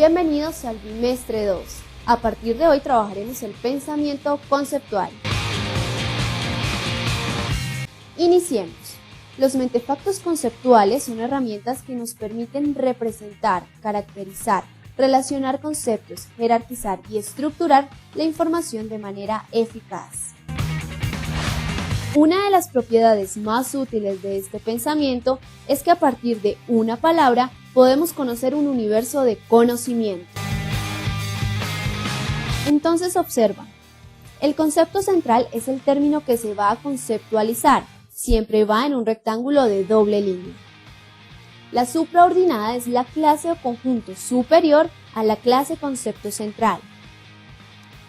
Bienvenidos al bimestre 2. A partir de hoy trabajaremos el pensamiento conceptual. Iniciemos. Los mentefactos conceptuales son herramientas que nos permiten representar, caracterizar, relacionar conceptos, jerarquizar y estructurar la información de manera eficaz. Una de las propiedades más útiles de este pensamiento es que a partir de una palabra podemos conocer un universo de conocimiento. Entonces observa, el concepto central es el término que se va a conceptualizar, siempre va en un rectángulo de doble línea. La supraordinada es la clase o conjunto superior a la clase concepto central.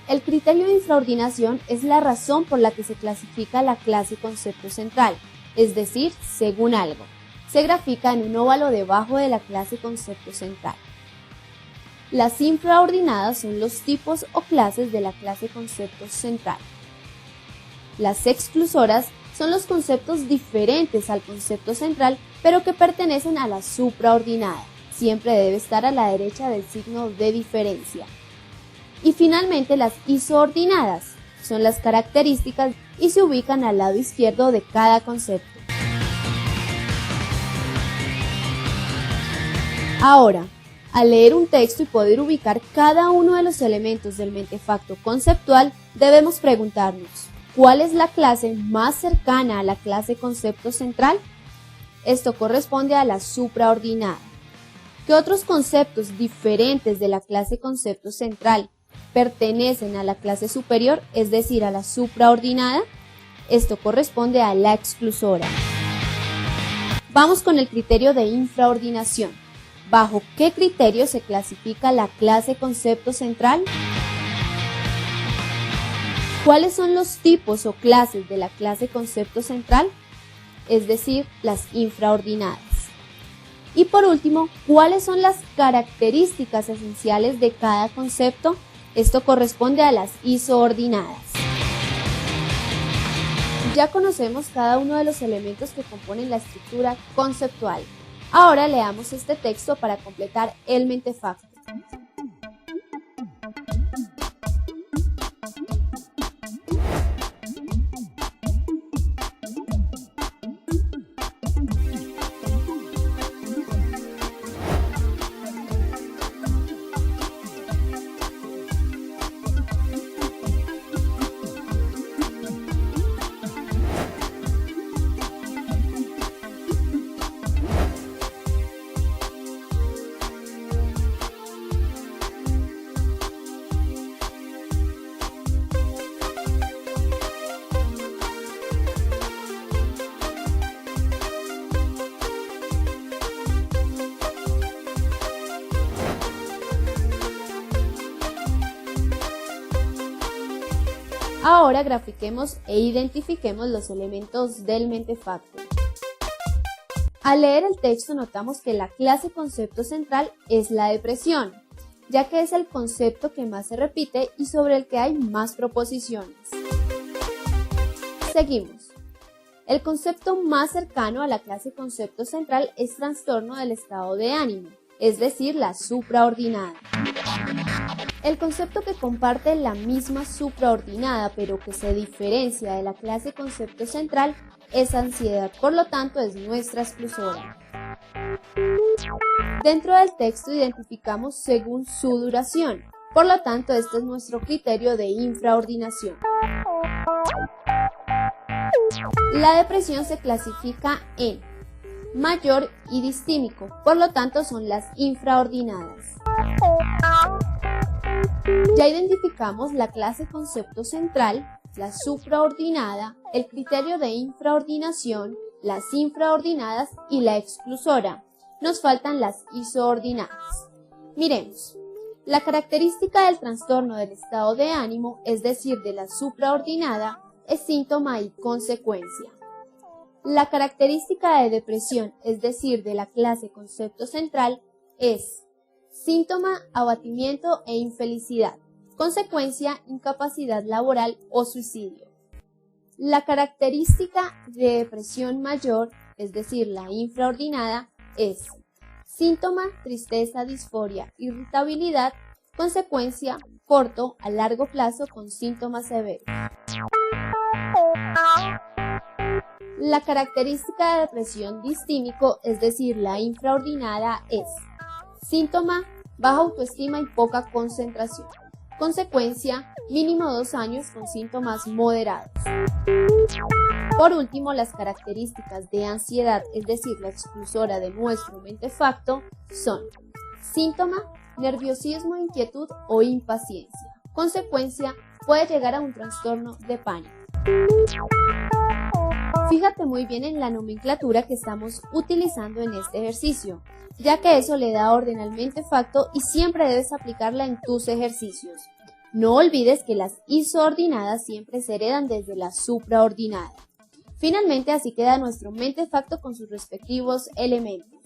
El criterio de infraordinación es la razón por la que se clasifica la clase concepto central, es decir, según algo. Se grafica en un óvalo debajo de la clase concepto central. Las infraordinadas son los tipos o clases de la clase concepto central. Las exclusoras son los conceptos diferentes al concepto central, pero que pertenecen a la supraordinada. Siempre debe estar a la derecha del signo de diferencia. Y finalmente las isoordinadas son las características y se ubican al lado izquierdo de cada concepto. Ahora, al leer un texto y poder ubicar cada uno de los elementos del mentefacto conceptual, debemos preguntarnos, ¿cuál es la clase más cercana a la clase concepto central? Esto corresponde a la supraordinada. ¿Qué otros conceptos diferentes de la clase concepto central pertenecen a la clase superior, es decir, a la supraordinada? Esto corresponde a la exclusora. Vamos con el criterio de infraordinación. ¿Bajo qué criterio se clasifica la clase concepto central? ¿Cuáles son los tipos o clases de la clase concepto central? Es decir, las infraordinadas. Y por último, ¿cuáles son las características esenciales de cada concepto? Esto corresponde a las isoordinadas. Ya conocemos cada uno de los elementos que componen la estructura conceptual. Ahora leamos este texto para completar el mentefacto. Ahora grafiquemos e identifiquemos los elementos del mentefacto. Al leer el texto notamos que la clase concepto central es la depresión, ya que es el concepto que más se repite y sobre el que hay más proposiciones. Seguimos. El concepto más cercano a la clase concepto central es trastorno del estado de ánimo, es decir, la supraordinada. El concepto que comparte la misma supraordinada pero que se diferencia de la clase concepto central es ansiedad, por lo tanto es nuestra exclusora. Dentro del texto identificamos según su duración, por lo tanto este es nuestro criterio de infraordinación. La depresión se clasifica en mayor y distímico, por lo tanto son las infraordinadas. Ya identificamos la clase concepto central, la supraordinada, el criterio de infraordinación, las infraordinadas y la exclusora. Nos faltan las isoordinadas. Miremos. La característica del trastorno del estado de ánimo, es decir, de la supraordinada, es síntoma y consecuencia. La característica de depresión, es decir, de la clase concepto central, es síntoma, abatimiento e infelicidad. Consecuencia, incapacidad laboral o suicidio. La característica de depresión mayor, es decir, la infraordinada, es Síntoma, tristeza, disforia, irritabilidad, consecuencia, corto a largo plazo con síntomas severos. La característica de depresión distímico, es decir, la infraordinada, es síntoma, baja autoestima y poca concentración. Consecuencia, mínimo 2 años con síntomas moderados. Por último, las características de ansiedad, es decir, la exclusora de nuestro mentefacto, son síntoma, nerviosismo, inquietud o impaciencia. Consecuencia, puede llegar a un trastorno de pánico. Fíjate muy bien en la nomenclatura que estamos utilizando en este ejercicio, ya que eso le da orden al mentefacto y siempre debes aplicarla en tus ejercicios. No olvides que las isoordinadas siempre se heredan desde la supraordinada. Finalmente, así queda nuestro mentefacto con sus respectivos elementos.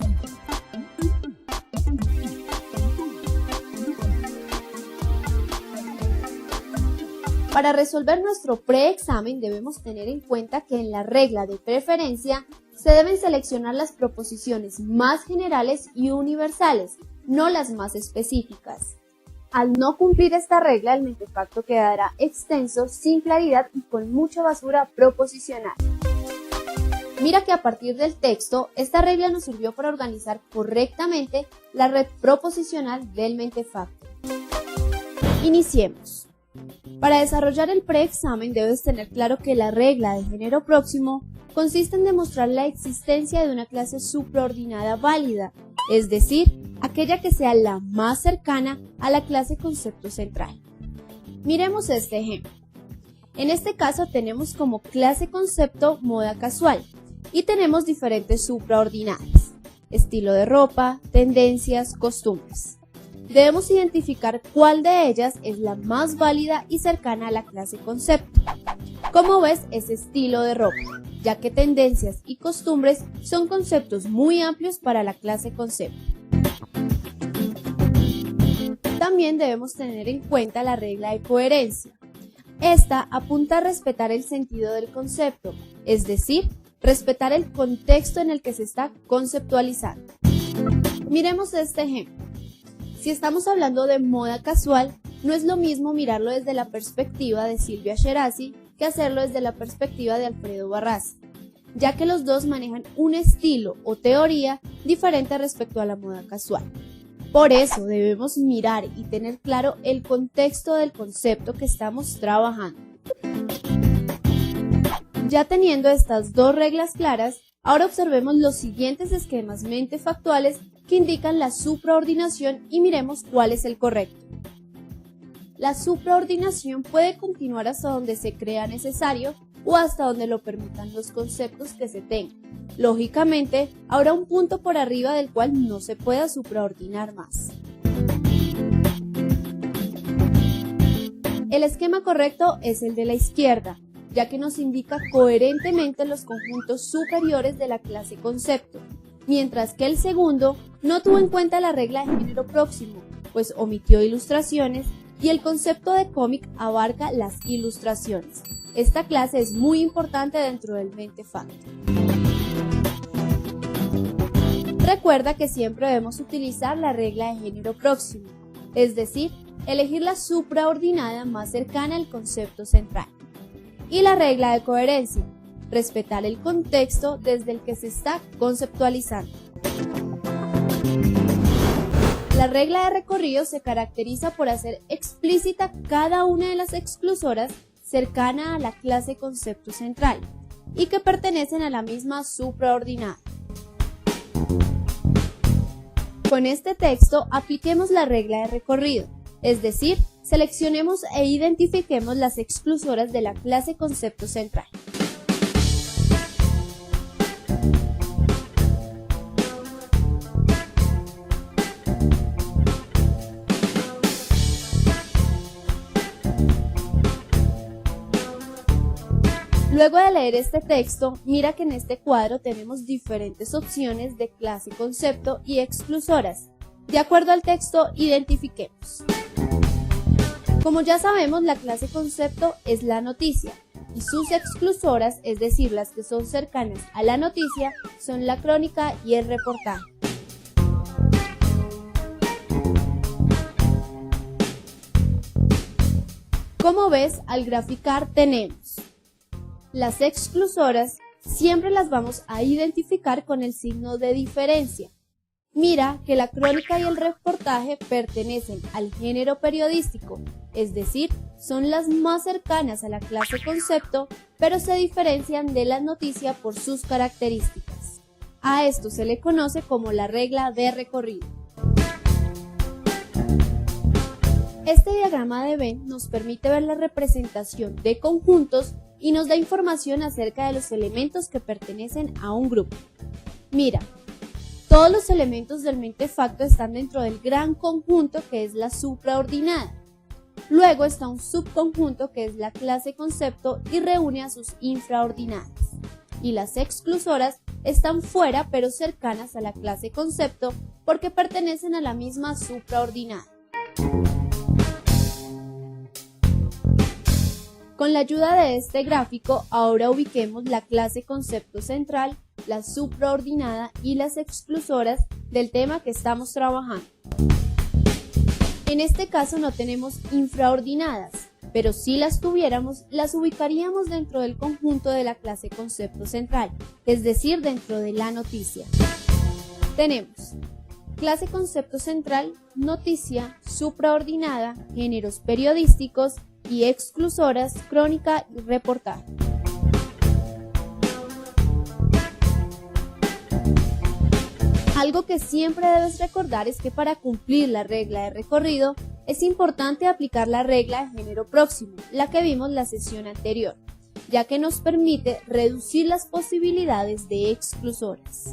Para resolver nuestro preexamen debemos tener en cuenta que en la regla de preferencia se deben seleccionar las proposiciones más generales y universales, no las más específicas. Al no cumplir esta regla, el mentefacto quedará extenso, sin claridad y con mucha basura proposicional. Mira que a partir del texto, esta regla nos sirvió para organizar correctamente la red proposicional del mentefacto. Iniciemos. Para desarrollar el preexamen debes tener claro que la regla de género próximo consiste en demostrar la existencia de una clase supraordinada válida, es decir, aquella que sea la más cercana a la clase concepto central. Miremos este ejemplo. En este caso tenemos como clase concepto moda casual y tenemos diferentes supraordinadas, estilo de ropa, tendencias, costumbres. Debemos identificar cuál de ellas es la más válida y cercana a la clase concepto. Como ves, es estilo de ropa, ya que tendencias y costumbres son conceptos muy amplios para la clase concepto. También debemos tener en cuenta la regla de coherencia. Esta apunta a respetar el sentido del concepto, es decir, respetar el contexto en el que se está conceptualizando. Miremos este ejemplo. Si estamos hablando de moda casual, no es lo mismo mirarlo desde la perspectiva de Silvia Shirazi que hacerlo desde la perspectiva de Alfredo Barraza, ya que los dos manejan un estilo o teoría diferente respecto a la moda casual. Por eso debemos mirar y tener claro el contexto del concepto que estamos trabajando. Ya teniendo estas dos reglas claras, ahora observemos los siguientes esquemas mentefactuales que indican la supraordinación y miremos cuál es el correcto. La supraordinación puede continuar hasta donde se crea necesario o hasta donde lo permitan los conceptos que se tengan. Lógicamente, habrá un punto por arriba del cual no se pueda supraordinar más. El esquema correcto es el de la izquierda, ya que nos indica coherentemente los conjuntos superiores de la clase concepto, mientras que el segundo no tuvo en cuenta la regla de género próximo, pues omitió ilustraciones y el concepto de cómic abarca las ilustraciones. Esta clase es muy importante dentro del mentefacto. Recuerda que siempre debemos utilizar la regla de género próximo, es decir, elegir la supraordinada más cercana al concepto central. Y la regla de coherencia, respetar el contexto desde el que se está conceptualizando. La regla de recorrido se caracteriza por hacer explícita cada una de las exclusoras cercana a la clase concepto central y que pertenecen a la misma supraordinada. Con este texto apliquemos la regla de recorrido, es decir, seleccionemos e identifiquemos las exclusoras de la clase concepto central. Luego de leer este texto, mira que en este cuadro tenemos diferentes opciones de clase concepto y exclusoras. De acuerdo al texto, identifiquemos. Como ya sabemos, la clase concepto es la noticia y sus exclusoras, es decir, las que son cercanas a la noticia, son la crónica y el reportaje. Como ves, al graficar tenemos las exclusoras, siempre las vamos a identificar con el signo de diferencia. Mira que la crónica y el reportaje pertenecen al género periodístico, es decir, son las más cercanas a la clase concepto, pero se diferencian de la noticia por sus características. A esto se le conoce como la regla de recorrido. Este diagrama de Venn nos permite ver la representación de conjuntos y nos da información acerca de los elementos que pertenecen a un grupo. Mira, todos los elementos del mentefacto están dentro del gran conjunto que es la supraordinada. Luego está un subconjunto que es la clase concepto y reúne a sus infraordinadas. Y las exclusoras están fuera pero cercanas a la clase concepto porque pertenecen a la misma supraordinada. Con la ayuda de este gráfico, ahora ubiquemos la clase concepto central, la supraordinada y las exclusoras del tema que estamos trabajando. En este caso no tenemos infraordinadas, pero si las tuviéramos, las ubicaríamos dentro del conjunto de la clase concepto central, es decir, dentro de la noticia. Tenemos clase concepto central, noticia, supraordinada, géneros periodísticos y exclusoras, crónica y reportaje. Algo que siempre debes recordar es que para cumplir la regla de recorrido es importante aplicar la regla de género próximo, la que vimos la sesión anterior, ya que nos permite reducir las posibilidades de exclusoras.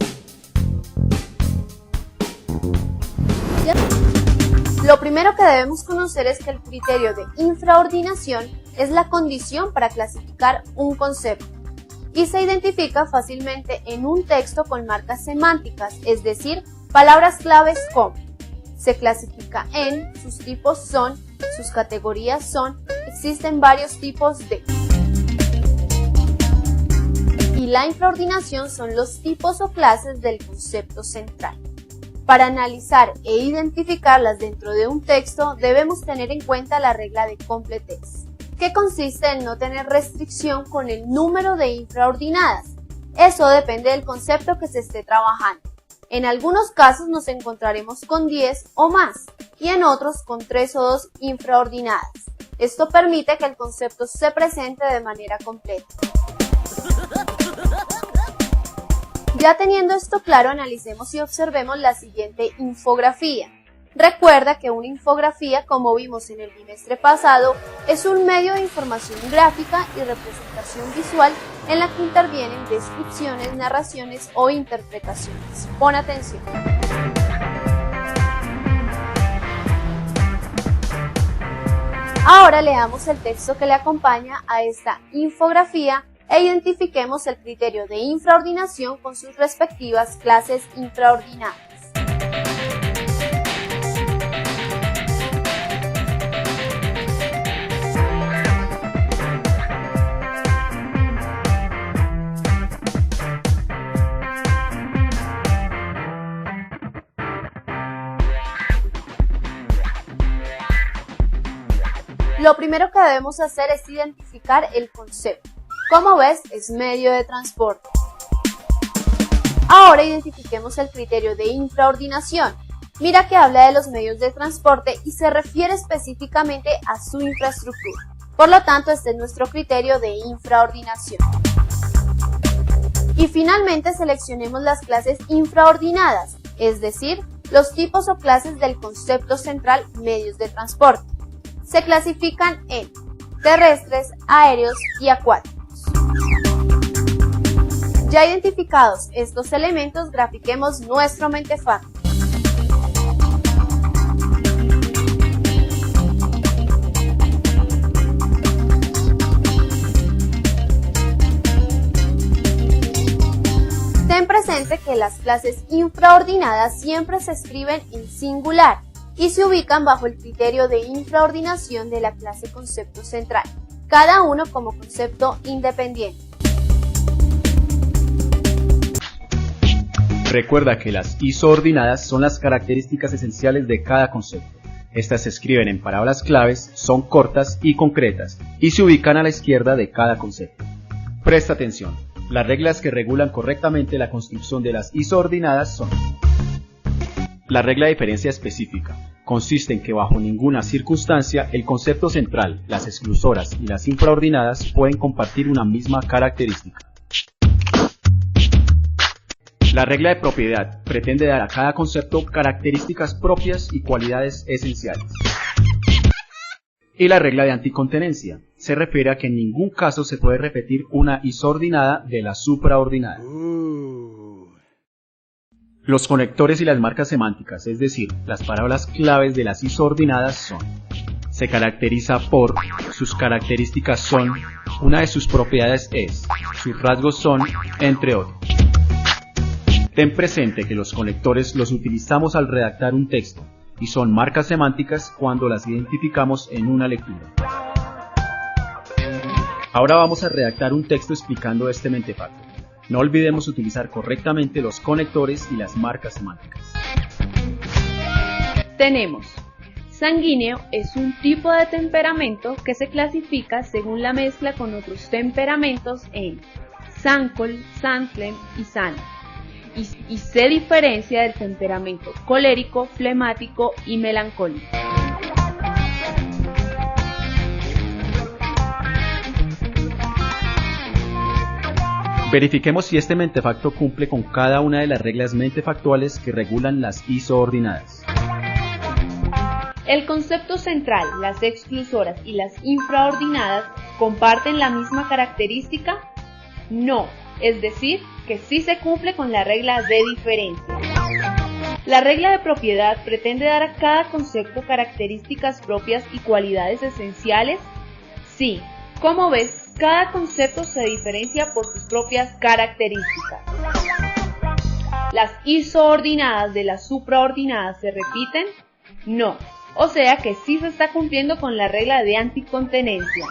Lo primero que debemos conocer es que el criterio de infraordinación es la condición para clasificar un concepto y se identifica fácilmente en un texto con marcas semánticas, es decir, palabras claves como se clasifica en, sus tipos son, sus categorías son, existen varios tipos de. Y la infraordinación son los tipos o clases del concepto central. Para analizar e identificarlas dentro de un texto, debemos tener en cuenta la regla de completez, que consiste en no tener restricción con el número de infraordinadas. Eso depende del concepto que se esté trabajando. En algunos casos nos encontraremos con 10 o más, y en otros con 3 o 2 infraordinadas. Esto permite que el concepto se presente de manera completa. Ya teniendo esto claro, analicemos y observemos la siguiente infografía. Recuerda que una infografía, como vimos en el bimestre pasado, es un medio de información gráfica y representación visual en la que intervienen descripciones, narraciones o interpretaciones. Pon atención. Ahora leamos el texto que le acompaña a esta infografía e identifiquemos el criterio de infraordinación con sus respectivas clases infraordinadas. Lo primero que debemos hacer es identificar el concepto. Como ves, es medio de transporte. Ahora identifiquemos el criterio de infraordinación. Mira que habla de los medios de transporte y se refiere específicamente a su infraestructura. Por lo tanto, este es nuestro criterio de infraordinación. Y finalmente seleccionemos las clases infraordinadas, es decir, los tipos o clases del concepto central medios de transporte. Se clasifican en terrestres, aéreos y acuáticos. Ya identificados estos elementos, grafiquemos nuestro mentefacto. Ten presente que las clases infraordinadas siempre se escriben en singular y se ubican bajo el criterio de infraordinación de la clase concepto central, cada uno como concepto independiente. Recuerda que las isoordinadas son las características esenciales de cada concepto. Estas se escriben en palabras claves, son cortas y concretas, y se ubican a la izquierda de cada concepto. Presta atención, las reglas que regulan correctamente la construcción de las isoordinadas son: la regla de diferencia específica. Consiste en que bajo ninguna circunstancia el concepto central, las exclusoras y las infraordinadas pueden compartir una misma característica. La regla de propiedad pretende dar a cada concepto características propias y cualidades esenciales. Y la regla de anticontenencia se refiere a que en ningún caso se puede repetir una isoordinada de la supraordinada. Los conectores y las marcas semánticas, es decir, las palabras claves de las isoordinadas son: se caracteriza por, sus características son, una de sus propiedades es, sus rasgos son, entre otros. Ten presente que los conectores los utilizamos al redactar un texto y son marcas semánticas cuando las identificamos en una lectura. Ahora vamos a redactar un texto explicando este mentefacto. No olvidemos utilizar correctamente los conectores y las marcas semánticas. Tenemos: sanguíneo es un tipo de temperamento que se clasifica según la mezcla con otros temperamentos en Sankol, Sandlen y San, y se diferencia del temperamento colérico, flemático y melancólico. Verifiquemos si este mentefacto cumple con cada una de las reglas mentefactuales que regulan las isoordinadas. El concepto central, las exclusoras y las infraordinadas ¿comparten la misma característica? No, es decir, que sí se cumple con la regla de diferencia. La regla de propiedad pretende dar a cada concepto características propias y cualidades esenciales. Sí, como ves, cada concepto se diferencia por sus propias características. ¿Las isoordinadas de las supraordinadas se repiten? No, o sea que sí se está cumpliendo con la regla de anticontenencia.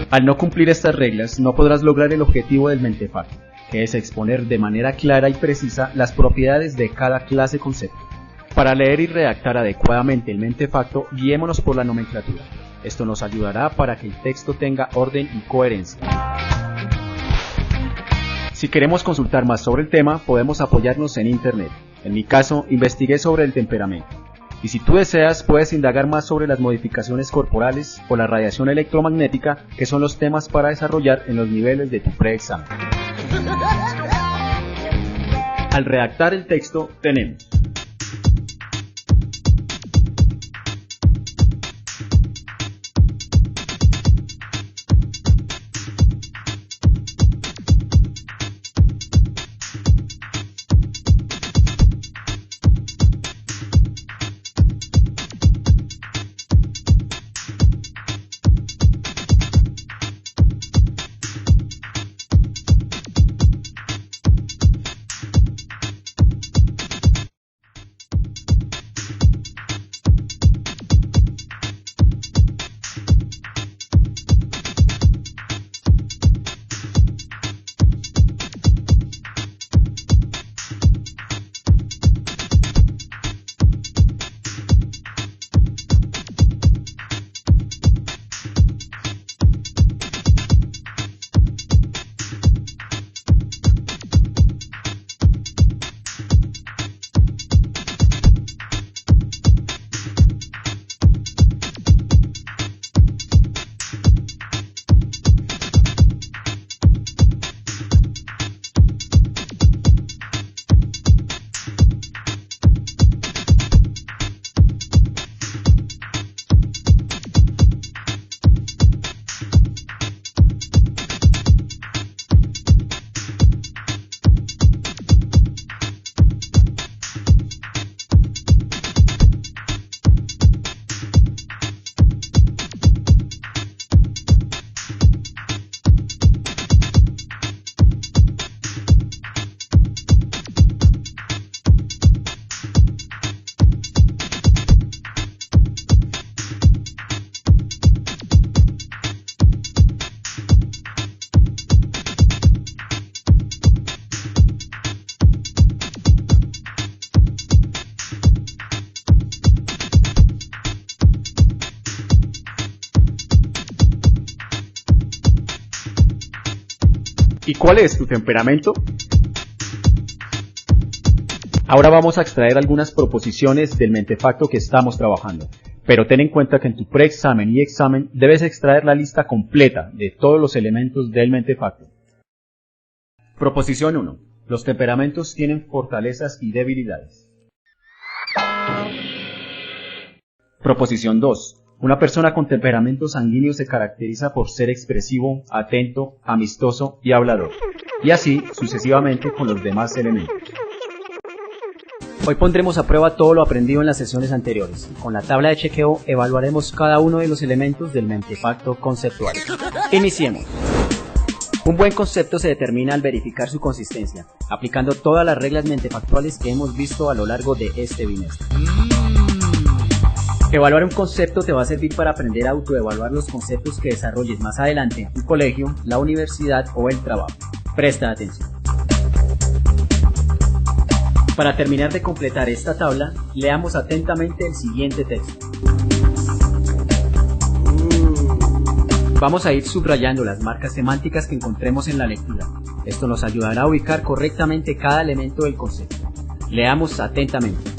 Al no cumplir estas reglas, no podrás lograr el objetivo del mentefacto, que es exponer de manera clara y precisa las propiedades de cada clase concepto. Para leer y redactar adecuadamente el mentefacto, guiémonos por la nomenclatura. Esto nos ayudará para que el texto tenga orden y coherencia. Si queremos consultar más sobre el tema, podemos apoyarnos en internet. En mi caso, investigué sobre el temperamento. Y si tú deseas, puedes indagar más sobre las modificaciones corporales o la radiación electromagnética, que son los temas para desarrollar en los niveles de tu preexamen. Al redactar el texto, tenemos ¿Y cuál es tu temperamento? Ahora vamos a extraer algunas proposiciones del mentefacto que estamos trabajando, pero ten en cuenta que en tu preexamen y examen debes extraer la lista completa de todos los elementos del mentefacto. Proposición 1. Los temperamentos tienen fortalezas y debilidades. Proposición 2. Una persona con temperamento sanguíneo se caracteriza por ser expresivo, atento, amistoso y hablador, y así sucesivamente con los demás elementos. Hoy pondremos a prueba todo lo aprendido en las sesiones anteriores. Con la tabla de chequeo evaluaremos cada uno de los elementos del mentefacto conceptual. Iniciemos. Un buen concepto se determina al verificar su consistencia, aplicando todas las reglas mentefactuales que hemos visto a lo largo de este bimestre. Evaluar un concepto te va a servir para aprender a autoevaluar los conceptos que desarrolles más adelante en tu colegio, la universidad o el trabajo. Presta atención. Para terminar de completar esta tabla, leamos atentamente el siguiente texto. Vamos a ir subrayando las marcas semánticas que encontremos en la lectura. Esto nos ayudará a ubicar correctamente cada elemento del concepto. Leamos atentamente.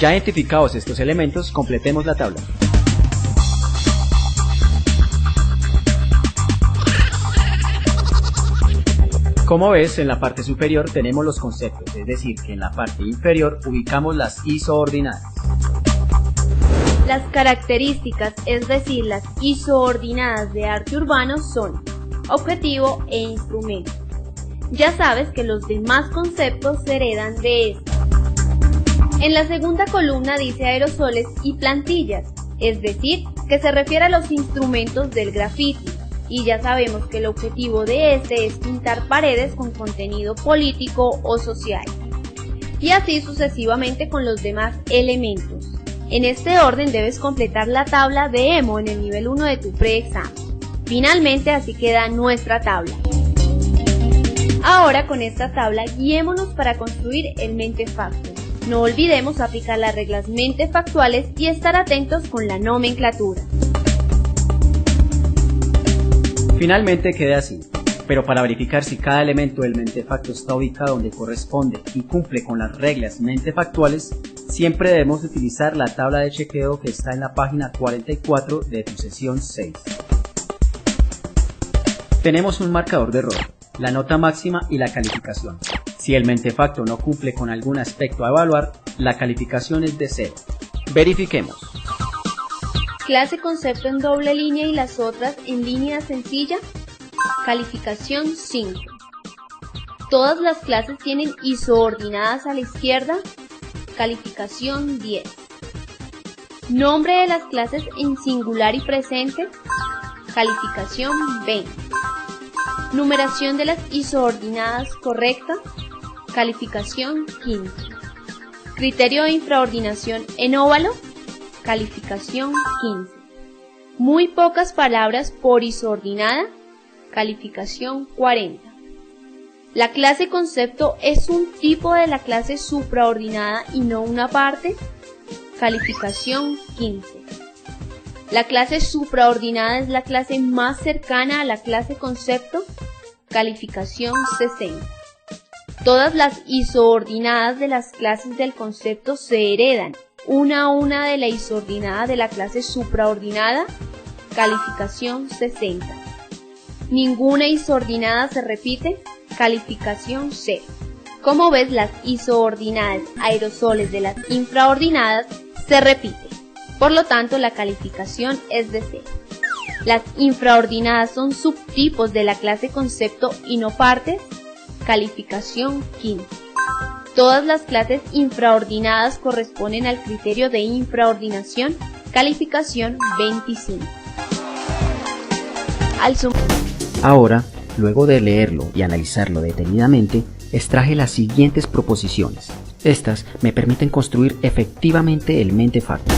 Ya identificados estos elementos, completemos la tabla. Como ves, en la parte superior tenemos los conceptos, es decir, que en la parte inferior ubicamos las isoordinadas. Las características, es decir, las isoordinadas de arte urbano son objetivo e instrumento. Ya sabes que los demás conceptos se heredan de esto. En la segunda columna dice aerosoles y plantillas, es decir, que se refiere a los instrumentos del grafiti, y ya sabemos que el objetivo de este es pintar paredes con contenido político o social, y así sucesivamente con los demás elementos. En este orden debes completar la tabla de EMO en el nivel 1 de tu preexamen. Finalmente así queda nuestra tabla. Ahora con esta tabla guiémonos para construir el mentefacto. No olvidemos aplicar las reglas mentefactuales y estar atentos con la nomenclatura. Finalmente queda así, pero para verificar si cada elemento del mentefacto está ubicado donde corresponde y cumple con las reglas mentefactuales, siempre debemos utilizar la tabla de chequeo que está en la página 44 de tu sesión 6. Tenemos un marcador de error, la nota máxima y la calificación. Si el mentefacto no cumple con algún aspecto a evaluar, la calificación es de 0. Verifiquemos. Clase concepto en doble línea y las otras en línea sencilla. Calificación 5. Todas las clases tienen isoordinadas a la izquierda. Calificación 10. Nombre de las clases en singular y presente. Calificación 20. Numeración de las isoordinadas correcta. Calificación 15. Criterio de infraordinación en óvalo. Calificación 15. Muy pocas palabras por isoordinada. Calificación 40. La clase concepto es un tipo de la clase supraordinada y no una parte. Calificación 15. La clase supraordinada es la clase más cercana a la clase concepto. Calificación 60. Todas las isoordinadas de las clases del concepto se heredan una a una de la isoordinada de la clase supraordinada, calificación 60. Ninguna isoordinada se repite, calificación 0. Como ves, las isoordinadas aerosoles de las infraordinadas se repiten, por lo tanto la calificación es de 0. Las infraordinadas son subtipos de la clase concepto y no partes, calificación 15. Todas las clases infraordinadas corresponden al criterio de infraordinación, calificación 25. Ahora, luego de leerlo y analizarlo detenidamente, extraje las siguientes proposiciones. Estas me permiten construir efectivamente el mente facto.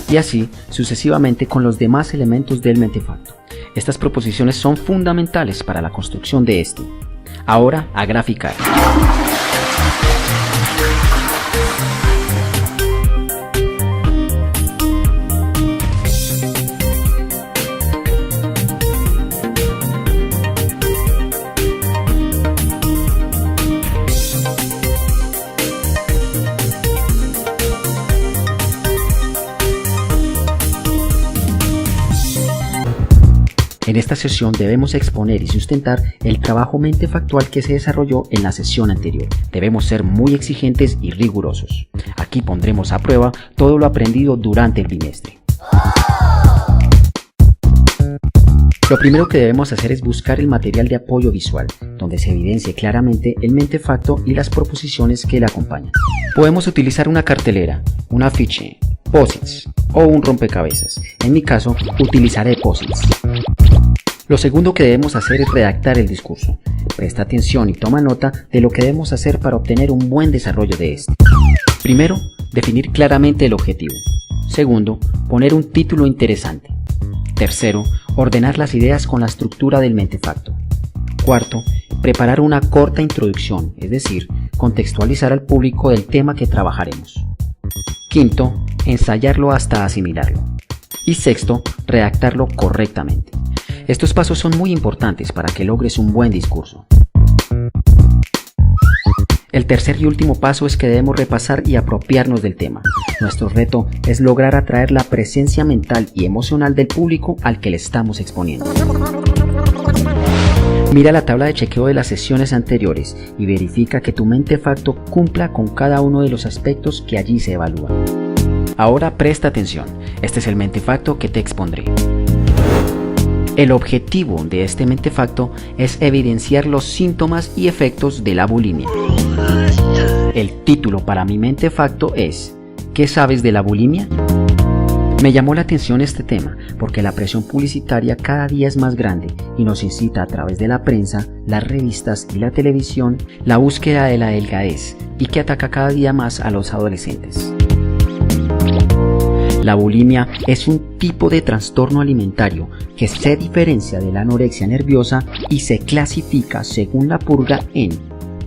Y así sucesivamente con los demás elementos del mentefacto. Estas proposiciones son fundamentales para la construcción de este. Ahora a graficar. En esta sesión debemos exponer y sustentar el trabajo mentefactual que se desarrolló en la sesión anterior. Debemos ser muy exigentes y rigurosos. Aquí pondremos a prueba todo lo aprendido durante el bimestre. Lo primero que debemos hacer es buscar el material de apoyo visual, donde se evidencie claramente el mentefacto y las proposiciones que le acompañan. Podemos utilizar una cartelera, un afiche, post-its o un rompecabezas. En mi caso, utilizaré post-its. Lo segundo que debemos hacer es redactar el discurso. Presta atención y toma nota de lo que debemos hacer para obtener un buen desarrollo de este. Primero, definir claramente el objetivo. Segundo, poner un título interesante. Tercero, ordenar las ideas con la estructura del mentefacto. Cuarto, preparar una corta introducción, es decir, contextualizar al público del tema que trabajaremos. Quinto, ensayarlo hasta asimilarlo. Y sexto, redactarlo correctamente. Estos pasos son muy importantes para que logres un buen discurso. El tercer y último paso es que debemos repasar y apropiarnos del tema. Nuestro reto es lograr atraer la presencia mental y emocional del público al que le estamos exponiendo. Mira la tabla de chequeo de las sesiones anteriores y verifica que tu mentefacto cumpla con cada uno de los aspectos que allí se evalúan. Ahora presta atención, este es el mentefacto que te expondré. El objetivo de este mentefacto es evidenciar los síntomas y efectos de la bulimia. El título para mi mentefacto es ¿qué sabes de la bulimia? Me llamó la atención este tema porque la presión publicitaria cada día es más grande y nos incita a través de la prensa, las revistas y la televisión la búsqueda de la delgadez y que ataca cada día más a los adolescentes. La bulimia es un tipo de trastorno alimentario que se diferencia de la anorexia nerviosa y se clasifica según la purga en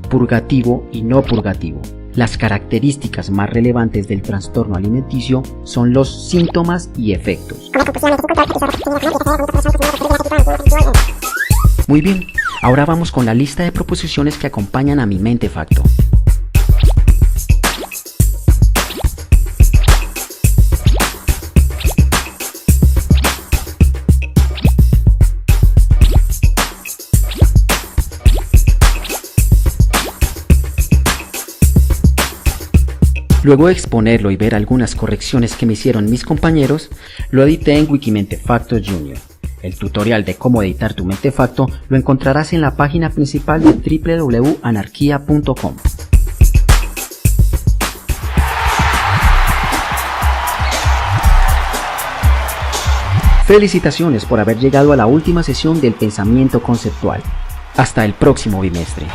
purgativo y no purgativo. Las características más relevantes del trastorno alimenticio son los síntomas y efectos. Muy bien, ahora vamos con la lista de proposiciones que acompañan a mi mentefacto. Luego de exponerlo y ver algunas correcciones que me hicieron mis compañeros, lo edité en Wikimentefacto Junior. El tutorial de cómo editar tu Mentefacto lo encontrarás en la página principal de www.anarquia.com. Felicitaciones por haber llegado a la última sesión del pensamiento conceptual. Hasta el próximo bimestre.